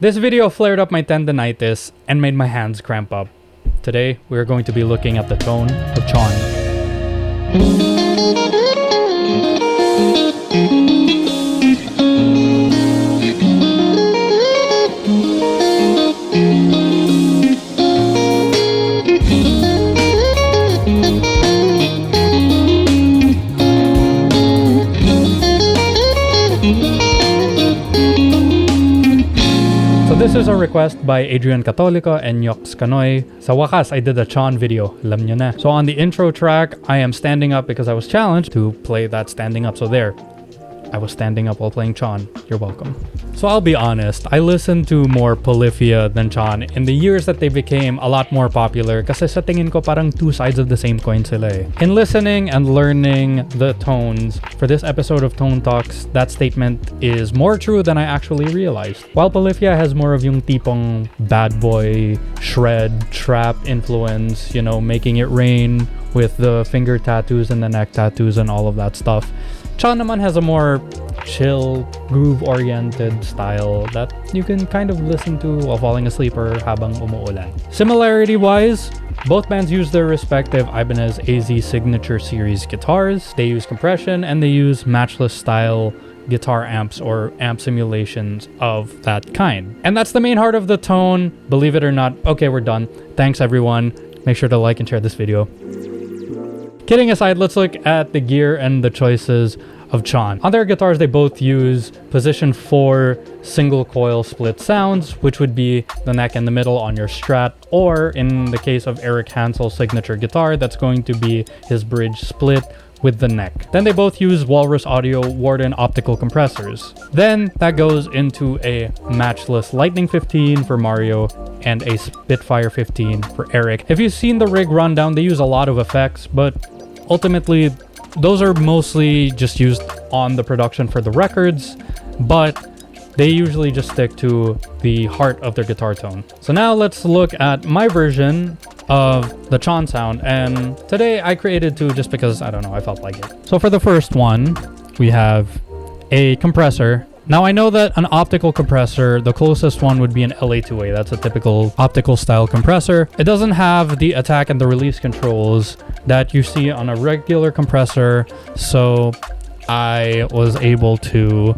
This video flared up my tendinitis and made my hands cramp up. Today, we are going to be looking at the tone of Chon. This is a request by Adrian Catolico and Yox Canoy. Sa wakas, I did a Chon video. Alam nyo na. So on the intro track, I am standing up because I was challenged to play that standing up. So there, I was standing up while playing Chon. You're welcome. So I'll be honest, I listened to more Polyphia than Chon in the years that they became a lot more popular kasi sa tingin ko parang two sides of the same coin sila eh. In listening and learning the tones for this episode of Tone Talks, that statement is more true than I actually realized. While Polyphia has more of yung tipong bad boy, shred, trap influence, you know, making it rain with the finger tattoos and the neck tattoos and all of that stuff, Chon naman has a more chill, groove-oriented style that you can kind of listen to while falling asleep or habang umuulan. Similarity-wise, both bands use their respective Ibanez AZ Signature Series guitars. They use compression and they use matchless-style guitar amps or amp simulations of that kind. And that's the main heart of the tone, believe it or not. Okay, we're done. Thanks, everyone. Make sure to like and share this video. Kidding aside, let's look at the gear and the choices of Chon. On their guitars, they both use position 4 single coil split sounds, which would be the neck and the middle on your Strat, or in the case of Eric Hansel's signature guitar, that's going to be his bridge split with the neck. Then they both use Walrus Audio Warden optical compressors. Then that goes into a matchless Lightning 15 for Mario and a Spitfire 15 for Eric. If you've seen the rig rundown, they use a lot of effects, but ultimately those are mostly just used on the production for the records, but they usually just stick to the heart of their guitar tone. So now let's look at my version of the Chon sound, and today I created two just because, I don't know, I felt like it. So for the first one, we have a compressor. Now I know that an optical compressor, the closest one would be an LA2A. That's a typical optical style compressor. It doesn't have the attack and the release controls that you see on a regular compressor, so I was able to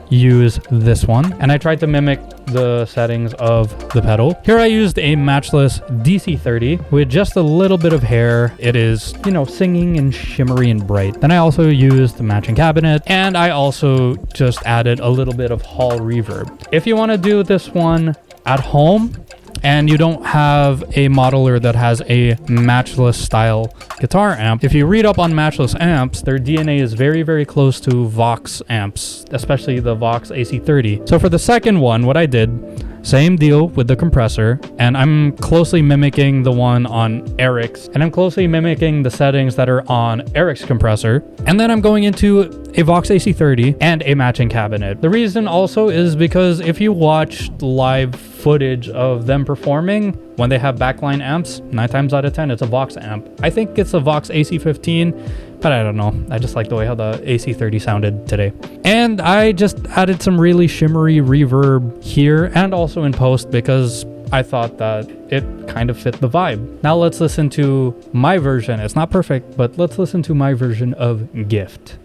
use this one, and I tried to mimic the settings of the pedal. Here I used a matchless DC30 with just a little bit of hair. It is, you know, singing and shimmery and bright. Then I also used the matching cabinet, and I also just added a little bit of hall reverb. If you want to do this one at home and you don't have a modeler that has a matchless style guitar amp, if you read up on matchless amps, their DNA is very, very close to Vox amps, especially the Vox AC30. So for the second one, what I did, same deal with the compressor, and I'm closely mimicking the one on Eric's, and I'm closely mimicking the settings that are on Eric's compressor, and then I'm going into a Vox AC30 and a matching cabinet. The reason also is because if you watch live footage of them performing, when they have backline amps, 9 times out of 10, it's a Vox amp. I think it's a Vox AC15, but I don't know. I just like the way how the AC30 sounded today. And I just added some really shimmery reverb here and also in post because I thought that it kind of fit the vibe. Now let's listen to my version. It's not perfect, but let's listen to my version of Gift.